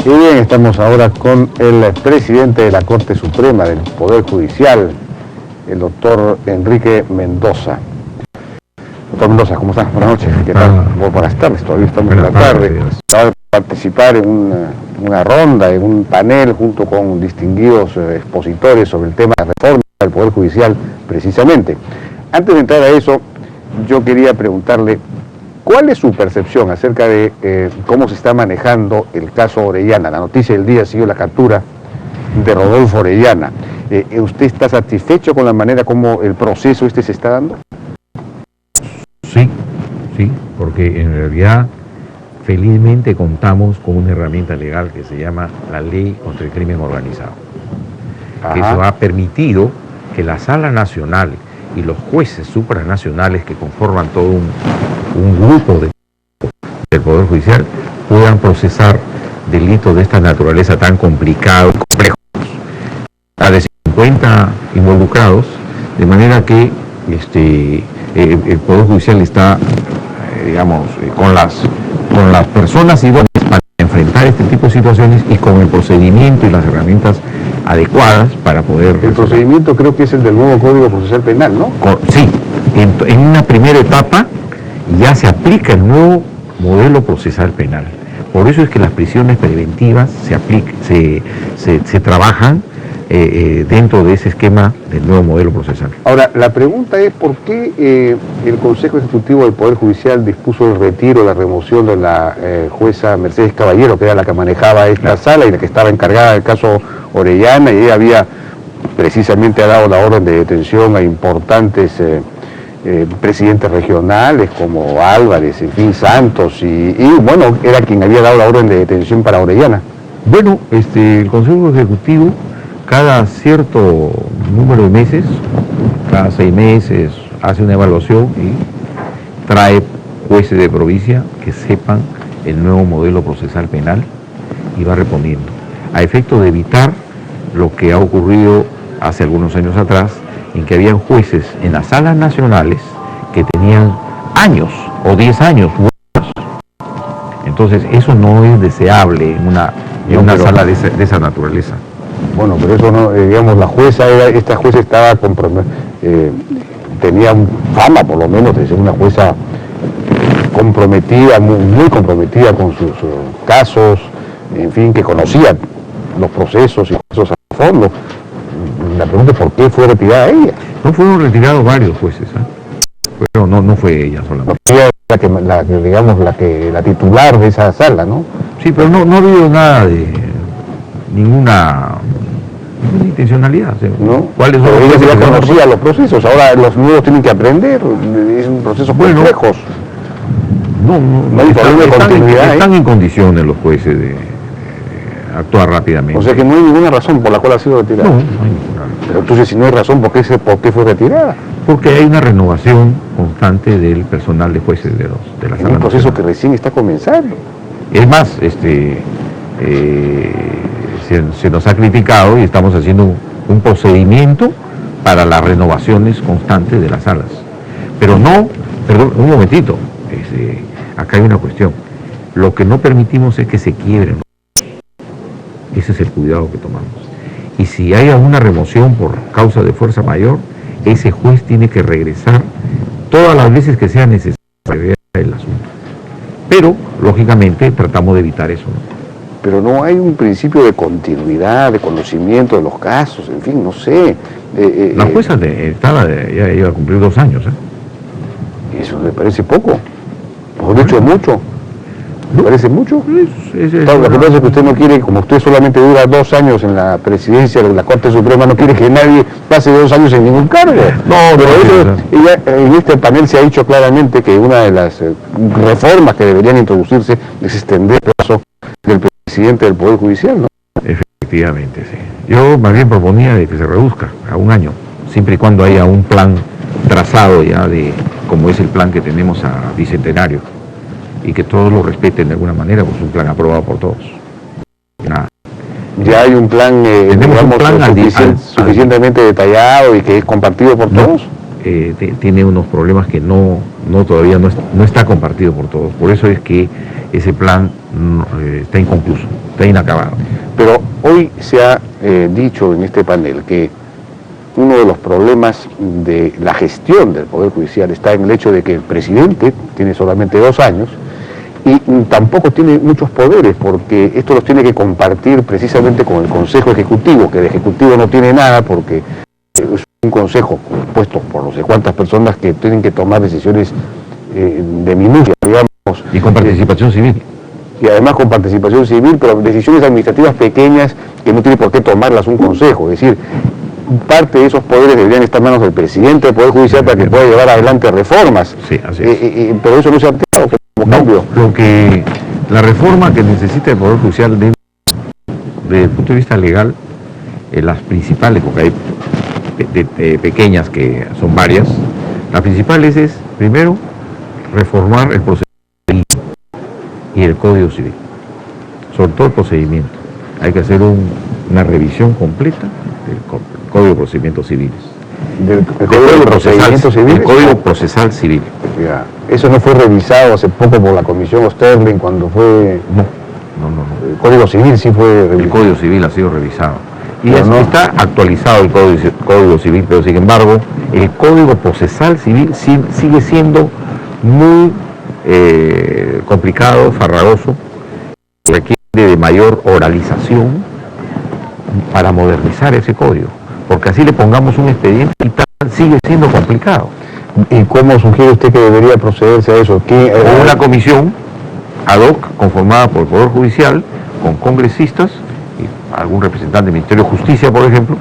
Y bien, estamos ahora con el presidente de la Corte Suprema del Poder Judicial, el doctor Enrique Mendoza. Doctor Mendoza, ¿cómo está? Buenas noches. ¿Qué tal? Buenas tardes, todavía estamos en la tarde. Acaba de participar en una ronda, en un panel, junto con distinguidos expositores sobre el tema de reforma del Poder Judicial, precisamente. Antes de entrar a eso, yo quería preguntarle, ¿cuál es su percepción acerca de cómo se está manejando el caso Orellana? La noticia del día ha sido la captura de Rodolfo Orellana. ¿Usted está satisfecho con la manera como el proceso se está dando? Sí, porque en realidad felizmente contamos con una herramienta legal que se llama la Ley contra el Crimen Organizado. Que eso ha permitido que la Sala Nacional y los jueces supranacionales que conforman todo un grupo del Poder Judicial puedan procesar delitos de esta naturaleza tan complicados y complejos a de 50 involucrados, de manera que el Poder Judicial está, con las personas idóneas para enfrentar este tipo de situaciones y con el procedimiento y las herramientas adecuadas para poder... El procedimiento creo que es el del nuevo Código Procesal Penal, ¿no? Sí, en una primera etapa ya se aplica el nuevo modelo procesal penal. Por eso es que las prisiones preventivas se trabajan dentro de ese esquema del nuevo modelo procesal. Ahora, la pregunta es ¿por qué el Consejo Ejecutivo del Poder Judicial dispuso el retiro, la remoción de la jueza Mercedes Caballero, que era la que manejaba esta sala y la que estaba encargada del caso Orellana, y ella había precisamente dado la orden de detención a importantes presidentes regionales como Álvarez, en fin, Santos, y bueno, era quien había dado la orden de detención para Orellana? Bueno, el Consejo Ejecutivo cada cierto número de meses, cada 6 meses, hace una evaluación y trae jueces de provincia que sepan el nuevo modelo procesal penal y va reponiendo, a efecto de evitar lo que ha ocurrido hace algunos años atrás, en que habían jueces en las salas nacionales que tenían años o 10 años. Entonces eso no es deseable en una sala de esa naturaleza. Bueno, pero eso no, digamos, esta jueza estaba tenía fama, por lo menos, de ser una jueza comprometida, muy comprometida con sus casos, en fin, que conocía los procesos y casos a fondo. La pregunta es ¿por qué fue retirada ella? No fueron retirados varios jueces, pero no fue ella solamente. Ella es la titular de esa sala, ¿no? Sí, pero no ha habido nada de ninguna intencionalidía. ¿No? ¿Cuáles son ella ya conocía los procesos, ahora los nuevos tienen que aprender, es un proceso complejo. No hay problema de continuidad. Están en condiciones los jueces de actuar rápidamente. O sea que no hay ninguna razón por la cual ha sido retirada. No hay ninguna. Pero entonces, si no hay razón, ¿por qué fue retirada? Porque hay una renovación constante del personal de jueces de la sala. Es un proceso que recién está comenzando. Es más, se nos ha criticado y estamos haciendo un procedimiento para las renovaciones constantes de las salas. Pero perdón, un momentito, acá hay una cuestión. Lo que no permitimos es que se quiebren. Ese es el cuidado que tomamos. Y si hay alguna remoción por causa de fuerza mayor, ese juez tiene que regresar todas las veces que sea necesario para ver el asunto. Pero, lógicamente, tratamos de evitar eso, ¿no? Pero no hay un principio de continuidad, de conocimiento de los casos, en fin, no sé. La jueza ya iba a cumplir 2 años. Eso me parece poco. Mejor dicho, mucho. ¿Me parece mucho? Claro, lo que pasa es que usted no quiere, como usted solamente dura 2 años en la presidencia de la Corte Suprema, no quiere que nadie pase 2 años en ningún cargo. No, pero en este panel se ha dicho claramente que una de las reformas que deberían introducirse es extender el plazo del presidente del Poder Judicial, ¿no? Efectivamente, sí. Yo más bien proponía de que se reduzca a 1 año, siempre y cuando haya un plan trazado ya como es el plan que tenemos a Bicentenario, y que todos lo respeten de alguna manera, pues un plan aprobado por todos. Nada. Ya hay un plan, suficientemente detallado y que es compartido por todos. Tiene unos problemas que todavía no está compartido por todos. Por eso es que ese plan está inconcluso. está inacabado. Pero hoy se ha dicho en este panel que uno de los problemas de la gestión del Poder Judicial está en el hecho de que el presidente tiene solamente 2 años y tampoco tiene muchos poderes, porque esto los tiene que compartir precisamente con el Consejo Ejecutivo, que el Ejecutivo no tiene nada porque es un consejo compuesto por no sé cuántas personas que tienen que tomar decisiones de minucia, digamos. Y con participación civil. Y además con participación civil, pero decisiones administrativas pequeñas que no tiene por qué tomarlas un consejo. Es decir, parte de esos poderes deberían estar en manos del presidente del Poder Judicial para que pueda llevar adelante reformas. Sí, así es. Pero eso no se ha aplicado como cambio. La reforma que necesita el Poder Judicial desde el punto de vista legal, las principales, porque hay pequeñas que son varias, las principales es, primero, reformar el procedimiento y el Código Civil, sobre todo el procedimiento. Hay que hacer una revisión completa del Código de Procedimientos Civiles. ¿El Código de Procedimientos Civiles? El Código Procesal Civil. Ya. Eso no fue revisado hace poco por la Comisión Osterling cuando fue... No. El Código Civil sí fue revisado. El Código Civil ha sido revisado. Y no está actualizado el Código Civil, pero sin embargo, el Código Procesal Civil sigue siendo muy complicado, farragoso, requiere de mayor oralización para modernizar ese código, porque así le pongamos un expediente y tal, sigue siendo complicado. ¿Y cómo sugiere usted que debería procederse a eso? Con una comisión ad hoc conformada por el Poder Judicial, con congresistas y algún representante del Ministerio de Justicia, por ejemplo,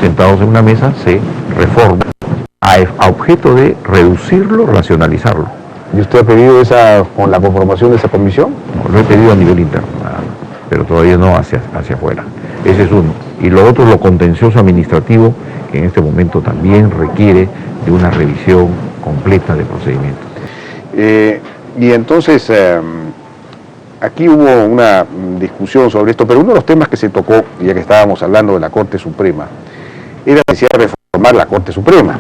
sentados en una mesa, se reforma a objeto de reducirlo, racionalizarlo. ¿Y usted ha pedido con la conformación de esa comisión? No, lo he pedido a nivel interno, pero todavía no hacia afuera. Ese es uno. Y lo otro es lo contencioso administrativo, que en este momento también requiere de una revisión completa de procedimientos. Y entonces, aquí hubo una discusión sobre esto, pero uno de los temas que se tocó, ya que estábamos hablando de la Corte Suprema, era la necesidad de reformar la Corte Suprema,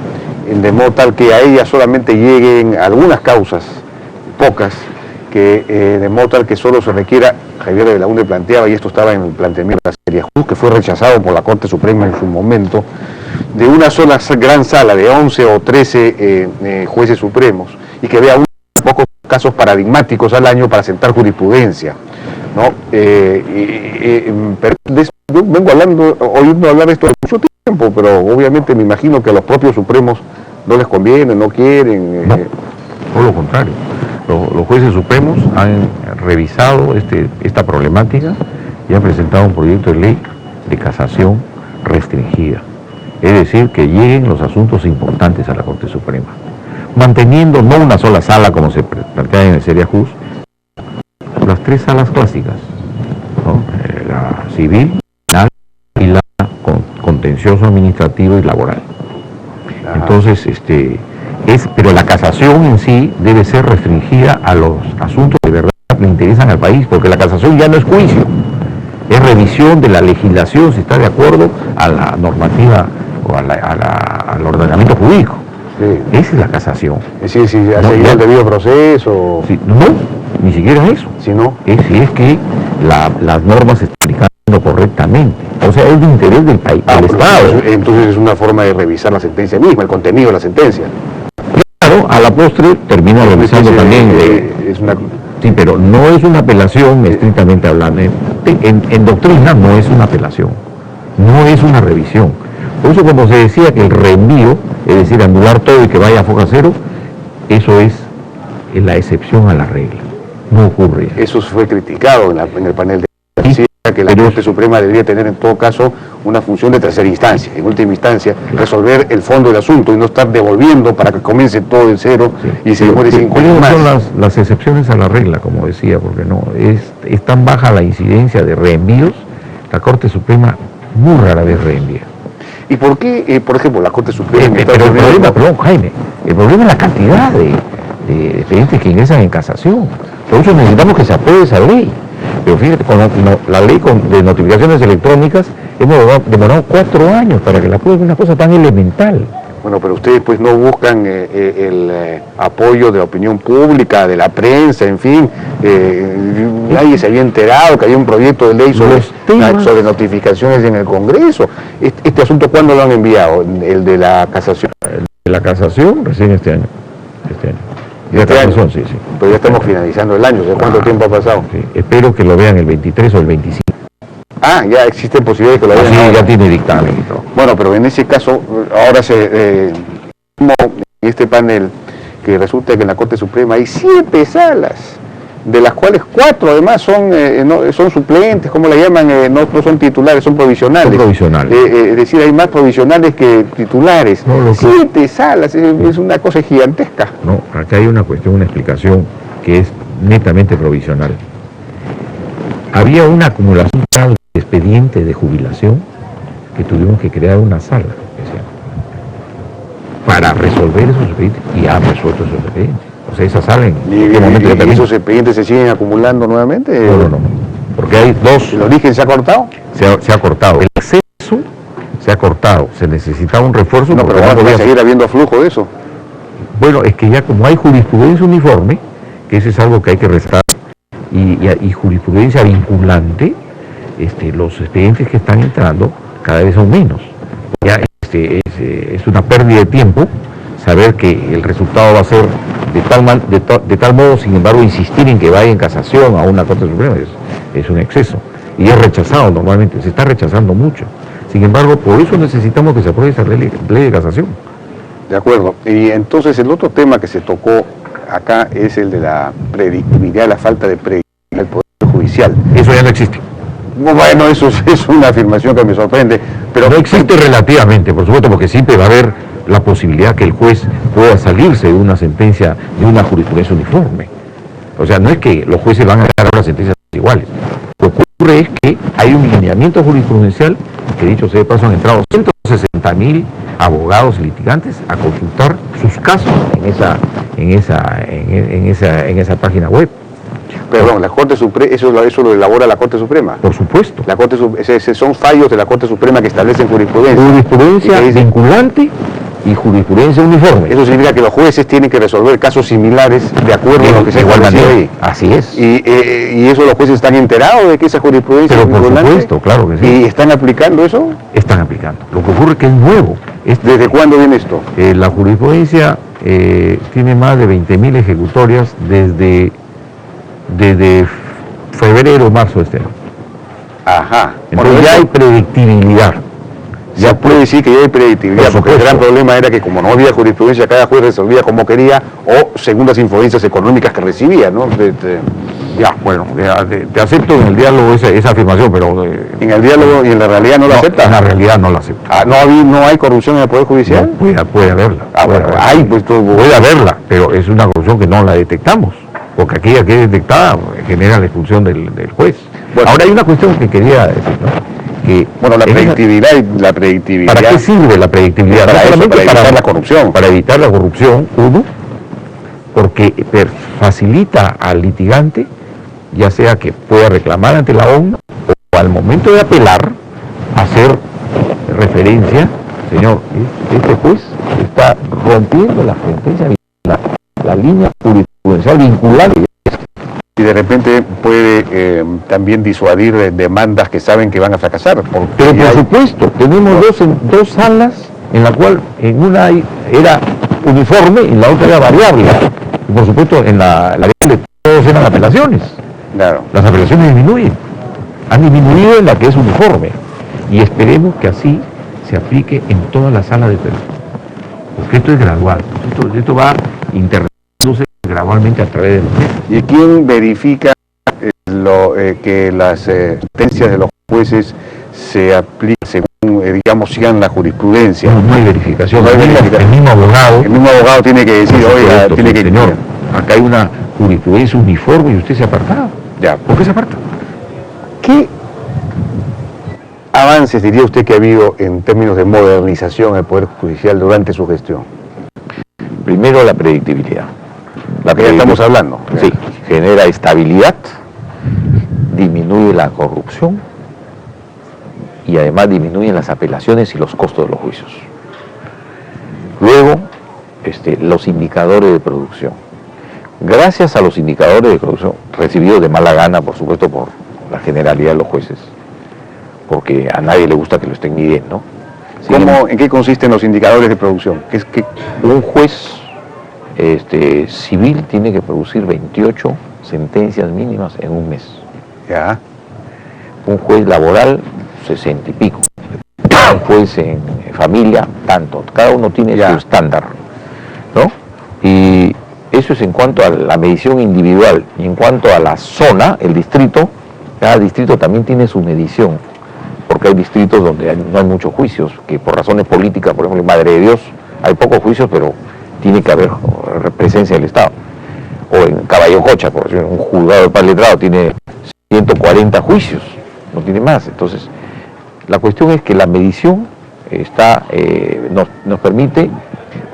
de modo tal que a ella solamente lleguen algunas causas, pocas, de modo tal que solo se requiera, Javier de la UNE planteaba, y esto estaba en el planteamiento de la serie Juz, que fue rechazado por la Corte Suprema en su momento, de una sola gran sala de 11 o 13 jueces supremos, y que vea unos pocos casos paradigmáticos al año para sentar jurisprudencia, ¿no? Pero yo vengo oyendo hablar de esto hace mucho tiempo, pero obviamente me imagino que a los propios supremos no les conviene, no quieren. No, por lo contrario. Los jueces supremos han revisado esta problemática y han presentado un proyecto de ley de casación restringida. Es decir, que lleguen los asuntos importantes a la Corte Suprema, manteniendo no una sola sala como se plantea en el Seria Juz, las 3 salas clásicas, ¿no? La civil, penal y la contencioso administrativo y laboral. Ajá. Entonces, pero la casación en sí debe ser restringida a los asuntos de verdad que le interesan al país, porque la casación ya no es juicio, es revisión de la legislación, si está de acuerdo a la normativa o al ordenamiento jurídico. Sí. Esa es la casación. Es decir, si ha seguido el debido proceso. Sí, no, ni siquiera eso. Si no. Si es que las normas se están aplicando correctamente. O sea, es de interés del país, del Estado. Entonces es una forma de revisar la sentencia misma, el contenido de la sentencia. Claro, a la postre termina revisando también. Sí, pero no es una apelación estrictamente hablando. En doctrina no es una apelación, no es una revisión. Por eso, como se decía que el reenvío, es decir, anular todo y que vaya a foja cero, eso es la excepción a la regla. No ocurre. Eso fue criticado en el panel de decía que la Corte Suprema debería tener en todo caso una función de tercera instancia, en última instancia, resolver el fondo del asunto y no estar devolviendo para que comience todo de cero y se demore 5 años más. Son las excepciones a la regla, como decía, porque no es tan baja la incidencia de reenvíos, la Corte Suprema muy rara vez reenvía. ¿Y por qué, por ejemplo, la Corte Suprema... pero el problema, perdón, Jaime, el problema es la cantidad de expedientes que ingresan en casación. Por eso necesitamos que se apruebe esa ley. Pero fíjate, con la ley de notificaciones electrónicas hemos demorado 4 años para que la apruebe, una cosa tan elemental. Bueno, pero ustedes pues no buscan el apoyo de la opinión pública, de la prensa, en fin. Nadie se había enterado que había un proyecto de ley sobre notificaciones en el Congreso. ¿Este asunto cuándo lo han enviado? ¿El de la casación? El de la casación recién este año. ¿Este año? Razón, sí. Pero ya estamos finalizando el año. ¿De cuánto tiempo ha pasado? Sí. Espero que lo vean el 23 o el 25. Ah, ya existen posibilidades que lo vean. Sí, ya tiene dictamen y todo. Bueno, pero en ese caso, ahora como en este panel, que resulta que en la Corte Suprema hay 7 salas, de las cuales 4 además son suplentes, ¿cómo la llaman? No son titulares, son provisionales. Son provisionales. Es decir, hay más provisionales que titulares. No, 7 salas, es una cosa gigantesca. No, acá hay una cuestión, una explicación que es netamente provisional. Había una acumulación de expediente de jubilación que tuvimos que crear una sala especial para resolver esos expedientes y han resuelto esos expedientes. O sea, esa sala ¿Y esos expedientes se siguen acumulando nuevamente? No. Porque hay dos. ¿El origen se ha cortado? Se ha cortado. El acceso se ha cortado. Se necesitaba un refuerzo. No, pero vamos a seguir habiendo flujo de eso. Bueno, es que ya como hay jurisprudencia uniforme, que eso es algo que hay que restar, y jurisprudencia vinculante, los expedientes que están entrando cada vez son menos. Ya es una pérdida de tiempo saber que el resultado va a ser de tal modo, sin embargo, insistir en que vaya en casación a una Corte Suprema es un exceso. Y es rechazado normalmente, se está rechazando mucho. Sin embargo, por eso necesitamos que se apruebe esa ley de casación. De acuerdo. Y entonces el otro tema que se tocó acá es el de la predictibilidad, la falta de predictibilidad del Poder Judicial. Eso ya no existe. Bueno, eso es una afirmación que me sorprende, pero no existe relativamente, por supuesto, porque siempre va a haber la posibilidad que el juez pueda salirse de una sentencia, de una jurisprudencia uniforme. O sea, no es que los jueces van a dar las sentencias iguales. Lo que ocurre es que hay un lineamiento jurisprudencial, que dicho sea de paso han entrado 160.000 abogados y litigantes a consultar sus casos en esa página web. Perdón, la Corte Suprema, eso lo elabora la Corte Suprema. Por supuesto. Son fallos de la Corte Suprema que establecen jurisprudencia. Jurisprudencia vinculante y jurisprudencia uniforme. Eso significa que los jueces tienen que resolver casos similares de acuerdo a lo que se ha establecido ahí. Así es. Y eso los jueces están enterados de que esa jurisprudencia es vinculante. Por supuesto, claro que sí. ¿Y están aplicando eso? Están aplicando. Lo que ocurre es que es nuevo. ¿Desde cuándo viene esto? La jurisprudencia tiene más de 20.000 ejecutorias desde febrero o marzo de este año. Ajá. Entonces ya hay predictibilidad. Ya puede decir que ya hay predictibilidad, porque el gran problema era que como no había jurisprudencia, cada juez resolvía como quería o según las influencias económicas que recibía, ¿no? Ya, bueno, te acepto en el diálogo esa afirmación, pero... ¿En el diálogo y en la realidad no la acepta? En la realidad no la acepta. Ah, ¿no hay corrupción en el Poder Judicial? No, puede haberla. Puede haberla, pero es una corrupción que no la detectamos, porque aquella que es detectada genera la expulsión del juez. Bueno, ahora hay una cuestión que quería decir, ¿no? La predictibilidad. ¿Para qué sirve la predictibilidad? Para evitar la corrupción. Para evitar la corrupción, uno, porque facilita al litigante, ya sea que pueda reclamar ante la ONU o al momento de apelar, hacer referencia, señor, este juez está rompiendo la sentencia, la línea jurisprudencial vinculante. Y de repente puede también disuadir demandas que saben que van a fracasar. Pero por supuesto, tenemos dos salas en la cual en una era uniforme y en la otra era variable. Y por supuesto en la variable todos eran apelaciones. Claro. Las apelaciones disminuyen. Han disminuido en la que es uniforme. Y esperemos que así se aplique en todas las salas de Perú. Porque esto es gradual. Esto va internándose gradualmente a través de los meses. ¿Y quién verifica que las sentencias de los jueces se aplican según, sigan la jurisprudencia? No hay verificación. El mismo abogado tiene que decir, oiga, tiene que... Señor, acá hay una jurisprudencia uniforme y usted se ha apartado. Ya. ¿Por qué se aparta? ¿Qué avances diría usted que ha habido en términos de modernización del Poder Judicial durante su gestión? Primero, la predictibilidad. La que ya estamos hablando. Sí, genera estabilidad, disminuye la corrupción y además disminuyen las apelaciones y los costos de los juicios. Luego, los indicadores de producción. Gracias a los indicadores de producción, recibidos de mala gana, por supuesto, por la generalidad de los jueces, porque a nadie le gusta que lo estén midiendo. ¿En qué consisten los indicadores de producción? Un juez civil tiene que producir 28 sentencias mínimas en un mes. Ya. Un juez laboral, 60 y pico. Un juez en familia, tanto. Cada uno tiene su estándar, ¿no? Y eso es en cuanto a la medición individual. Y en cuanto a la zona, el distrito, cada distrito también tiene su medición. Porque hay distritos donde no hay muchos juicios, que por razones políticas, por ejemplo, en Madre de Dios, hay pocos juicios, pero tiene que haber presencia del Estado. O en Caballococha, por ejemplo, un juzgado de paz letrado tiene 140 juicios, no tiene más. Entonces, la cuestión es que la medición nos permite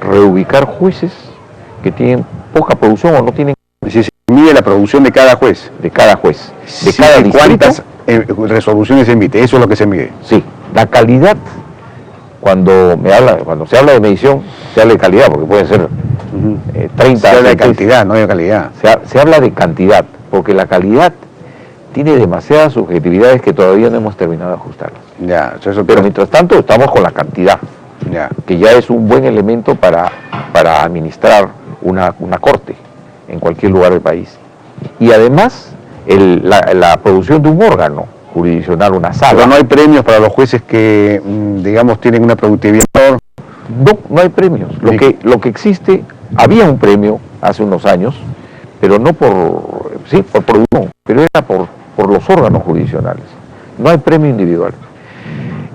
reubicar jueces que tienen poca producción o no tienen... Se mide la producción de cada juez. De cada juez. De cada distrito. ¿Cuántas resoluciones se emite? Eso es lo que se mide. Sí, la calidad, cuando se habla de medición, se habla de calidad, porque pueden ser 30... Se habla de cantidad, no de calidad. Se habla de cantidad, porque la calidad tiene demasiadas subjetividades que todavía no hemos terminado de ajustarlas. Pero mientras tanto estamos con la cantidad, que ya es un buen elemento para administrar una corte en cualquier lugar del país. Y además, la producción de un órgano jurisdiccional, una sala. Pero no hay premios para los jueces que, digamos, tienen una productividad menor. No hay premios. Lo que existe, había un premio hace unos años, pero no por producción, pero era por los órganos jurisdiccionales. No hay premio individual.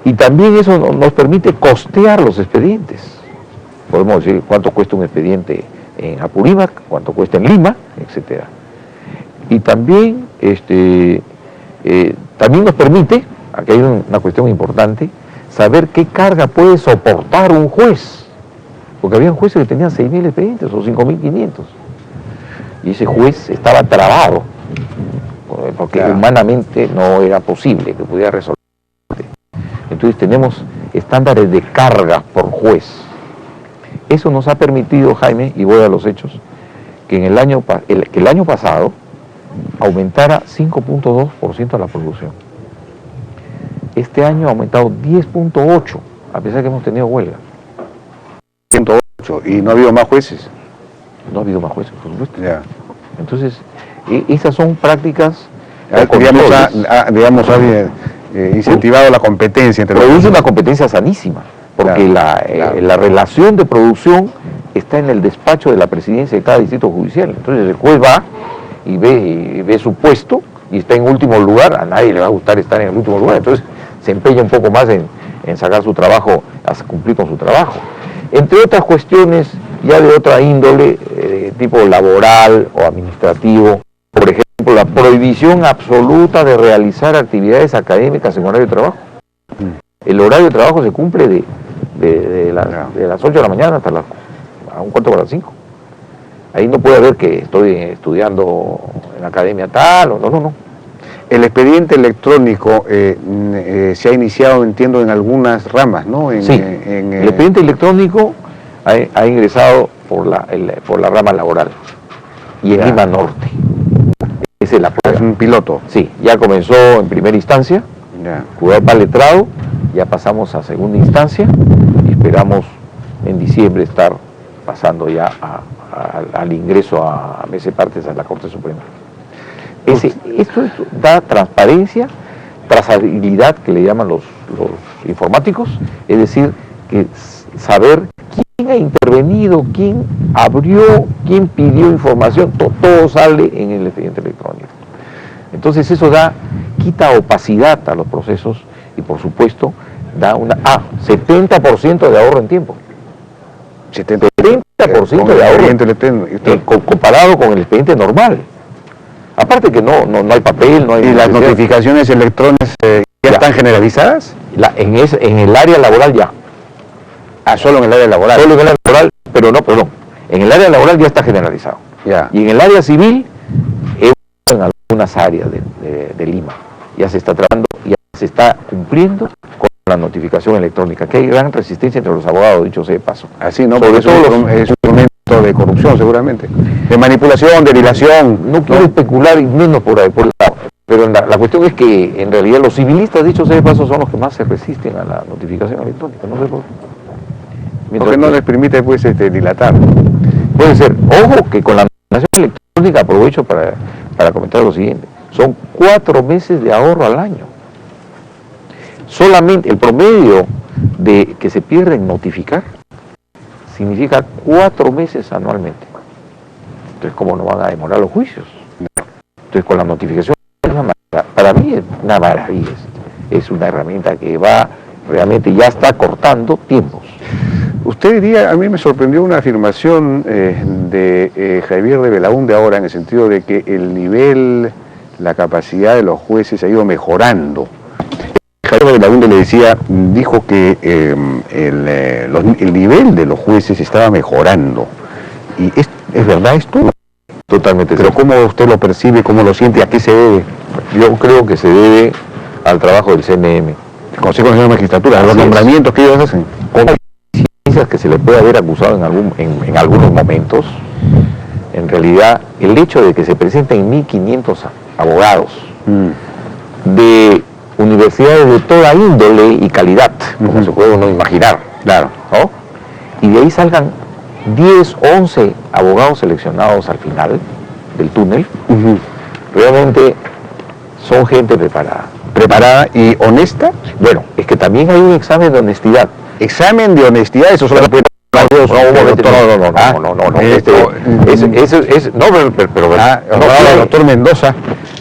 Y también eso nos permite costear los expedientes. Podemos decir cuánto cuesta un expediente en Apurímac, cuánto cuesta en Lima, etcétera. Y también, también nos permite, aquí hay una cuestión importante, saber qué carga puede soportar un juez. Porque había jueces que tenían 6.000 expedientes o 5.500. Y ese juez estaba trabado, porque humanamente no era posible que pudiera resolver. Entonces tenemos estándares de carga por juez. Eso nos ha permitido, Jaime, y voy a los hechos, que el año pasado aumentara 5.2% la producción. Este año ha aumentado 10.8%, a pesar que hemos tenido huelga. 10.8%, ¿y no ha habido más jueces? No ha habido más jueces, por supuesto. Entonces, esas son prácticas... digamos, ha incentivado la competencia entre los... Produce una competencia sanísima, porque la relación de producción está en el despacho de la presidencia de cada distrito judicial. Entonces el juez va y ve su puesto y está en último lugar. A nadie le va a gustar estar en el último lugar, entonces se empeña un poco más en sacar su trabajo, a cumplir con su trabajo. Entre otras cuestiones ya de otra índole, tipo laboral o administrativo, por ejemplo, la prohibición absoluta de realizar actividades académicas en horario de trabajo. El horario de trabajo se cumple de las 8 de la mañana hasta a un cuarto para las 5. Ahí no puede haber que estoy estudiando en la academia tal, o no. El expediente electrónico se ha iniciado, entiendo, en algunas ramas, ¿no? El expediente electrónico ha ingresado por la rama laboral y en Lima Norte. Esa es la prueba. Es un piloto. Sí, ya comenzó en primera instancia, juzgado de paz letrado, ya pasamos a segunda instancia y esperamos en diciembre estar pasando ya al ingreso a meses partes a la Corte Suprema. Esto da transparencia, trazabilidad, que le llaman los informáticos, es decir, que saber quién ha intervenido, quién abrió, quién pidió información, todo sale en el expediente electrónico. Entonces eso quita opacidad a los procesos y por supuesto da 70% de ahorro en tiempo. 70% de ahorro comparado con el expediente normal. Aparte que no hay papel, no hay... ¿Y las notificaciones electrónicas ya están generalizadas? En el área laboral ya. Solo en el área laboral. Solo en el área laboral, pero no. En el área laboral ya está generalizado. Y en el área civil, en algunas áreas de Lima, ya se está tratando, ya se está cumpliendo con la la notificación electrónica, que hay gran resistencia entre los abogados, dicho sea de paso. Así, ¿no? Porque es un instrumento de corrupción, seguramente. De manipulación, de dilación. No quiero especular y menos por ahí, pero la cuestión es que en realidad los civilistas, dicho sea de paso, son los que más se resisten a la notificación electrónica. No sé por qué. Porque no les permite, pues, dilatar. Puede ser. Ojo que con la notificación electrónica, aprovecho para comentar lo siguiente, son 4 meses de ahorro al año. Solamente el promedio de que se pierde en notificar significa 4 meses anualmente. Entonces, ¿cómo no van a demorar los juicios? Entonces, con la notificación, para mí es una maravilla. Es una herramienta que realmente ya está cortando tiempos. Usted diría, a mí me sorprendió una afirmación de Javier de Belaúnde ahora, en el sentido de que el nivel, la capacidad de los jueces ha ido mejorando. Javier de Belaúnde dijo que el nivel de los jueces estaba mejorando. ¿Y es verdad esto? Totalmente. Pero ¿cómo usted lo percibe, cómo lo siente, a qué se debe? Yo creo que se debe al trabajo del CNM. El Consejo Nacional de Magistratura, a los nombramientos que ellos hacen. Con licencias que se le puede haber acusado en algunos momentos, en realidad el hecho de que se presenten 1.500 abogados de universidades de toda índole y calidad, como se puede uno imaginar, claro, ¿no? Y de ahí salgan 10, 11 abogados seleccionados al final del túnel, realmente son gente preparada. ¿Preparada y honesta? Bueno, es que también hay un examen de honestidad. ¿Examen de honestidad? Eso solo puede... doctor Mendoza.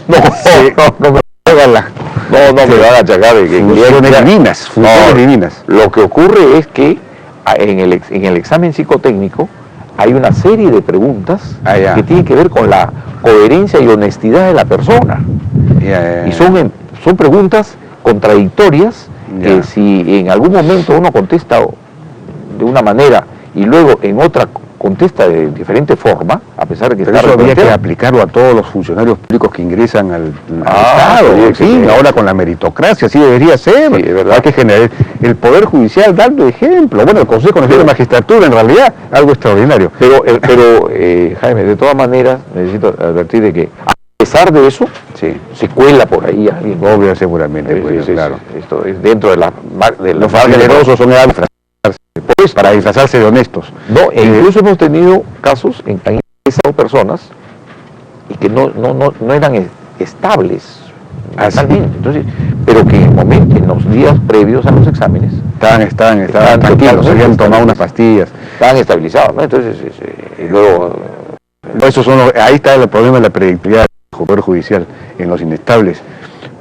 No me van a achacar de que funciones divinas. Lo que ocurre es que en el examen psicotécnico hay una serie de preguntas que tienen que ver con la coherencia y honestidad de la persona. Y son preguntas contradictorias que si en algún momento uno contesta de una manera y luego en otra contesta de diferente forma, a pesar de que pero eso habría que aplicarlo a todos los funcionarios públicos que ingresan al Estado. Sí, ahora con la meritocracia, así debería ser. Sí, es verdad. Hay que generar el Poder Judicial dando ejemplo. Bueno, el Consejo Nacional de Magistratura, en realidad, algo extraordinario. Pero Jaime, de todas maneras, necesito advertir de que a pesar de eso, se cuela por ahí alguien. Obvio, seguramente. Claro. Esto es dentro de los más generosos son para disfrazarse de honestos. No, incluso hemos tenido casos en que han ingresado personas y que no eran estables mentalmente. Entonces, pero que en los días previos a los exámenes estaban tranquilos, habían tomado unas pastillas. Estaban estabilizados, ¿no? Entonces, y luego... ahí está el problema de la predictibilidad del Poder Judicial en los inestables.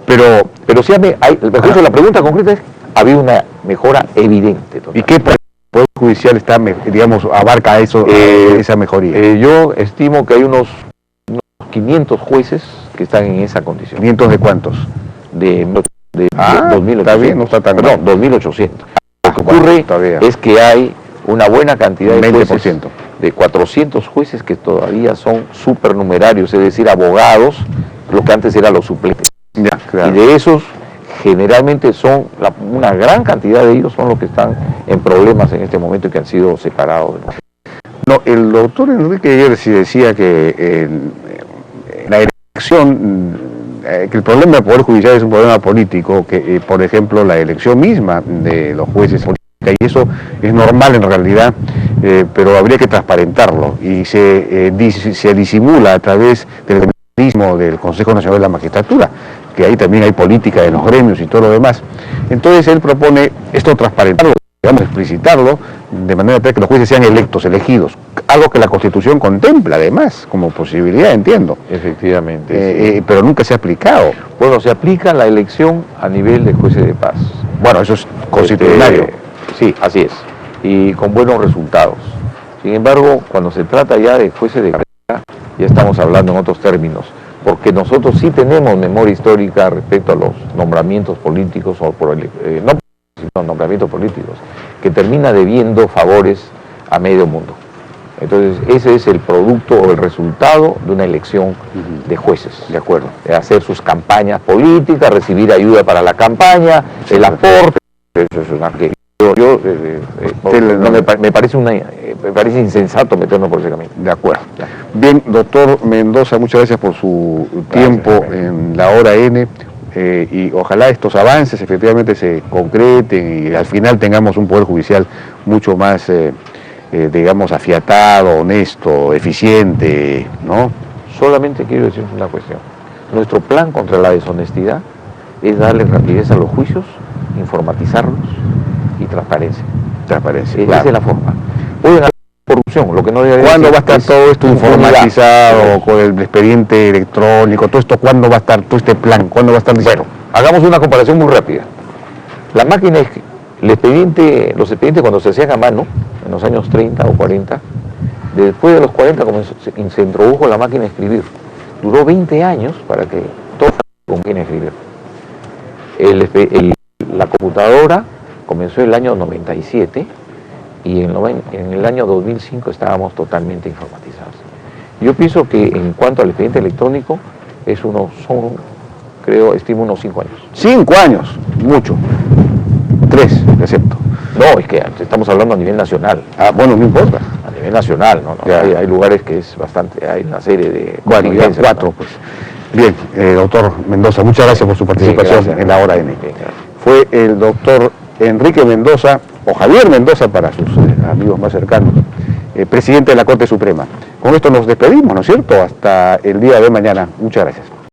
Pero sí, la pregunta concreta es, había una mejora evidente. Total. ¿Y qué Poder Judicial está, digamos, abarca eso, esa mejoría? Yo estimo que hay unos 500 jueces que están en esa condición. ¿500 de cuántos? De 2.800. Está bien, no está tan mal. No, 2.800. Lo que ocurre es que hay una buena cantidad de jueces, de 400 jueces que todavía son supernumerarios, es decir, abogados, lo que antes eran los suplentes. Ya, claro. Y de esos, generalmente una gran cantidad de ellos son los que están en problemas en este momento y que han sido separados. No, el doctor Enrique ayer sí decía que la elección, que el problema del Poder Judicial es un problema político, que por ejemplo la elección misma de los jueces política, y eso es normal en realidad, pero habría que transparentarlo, y se disimula a través del mecanismo del Consejo Nacional de la Magistratura, que ahí también hay política de los gremios y todo lo demás. Entonces él propone esto transparentarlo, digamos, explicitarlo, de manera tal que los jueces sean elegidos, algo que la Constitución contempla además, como posibilidad, entiendo. Efectivamente. Sí. Pero nunca se ha aplicado. Bueno, se aplica la elección a nivel de jueces de paz. Bueno, eso es constitucional. Sí, así es, y con buenos resultados. Sin embargo, cuando se trata ya de jueces de carrera, ya estamos hablando en otros términos, porque nosotros sí tenemos memoria histórica respecto a los nombramientos políticos, o no nombramientos políticos, que termina debiendo favores a medio mundo. Entonces, ese es el producto o el resultado de una elección de jueces, ¿de acuerdo? De hacer sus campañas políticas, recibir ayuda para la campaña, el aporte Eso es una que me parece insensato meternos por ese camino. De acuerdo. Bien, doctor Mendoza, muchas gracias por su tiempo en la hora N. Y ojalá estos avances efectivamente se concreten y al final tengamos un poder judicial mucho más, digamos, afiatado, honesto, eficiente, ¿no? Solamente quiero decir una cuestión. Nuestro plan contra la deshonestidad es darle rapidez a los juicios, informatizarlos y transparencia. Claro. Esa es la forma. Pueden haber corrupción, lo que no debería. ¿Cuándo va a estar todo esto informatizado, con el expediente electrónico, todo esto? ¿Cuándo va a estar todo este plan? ¿Cuándo va a estar listo? Bueno, hagamos una comparación muy rápida. La máquina, los expedientes cuando se hacían a mano, en los años 30 o 40, después de los 40 se introdujo la máquina de escribir. Duró 20 años para que todo fuera con máquina de escribir. La computadora comenzó el año 97 y en el año 2005 estábamos totalmente informatizados. Yo pienso que en cuanto al expediente electrónico, estimo unos 5 años. 5 años, mucho. 3, excepto. No, es que estamos hablando a nivel nacional. Ah, bueno, no importa. A nivel nacional, no. Hay lugares que es bastante, hay una serie de... Bueno, ya 4, ¿no? Pues. Bien, doctor Mendoza, muchas gracias por su participación en la hora N. Fue el doctor Enrique Mendoza, o Javier Mendoza para sus amigos más cercanos, presidente de la Corte Suprema. Con esto nos despedimos, ¿no es cierto? Hasta el día de mañana. Muchas gracias.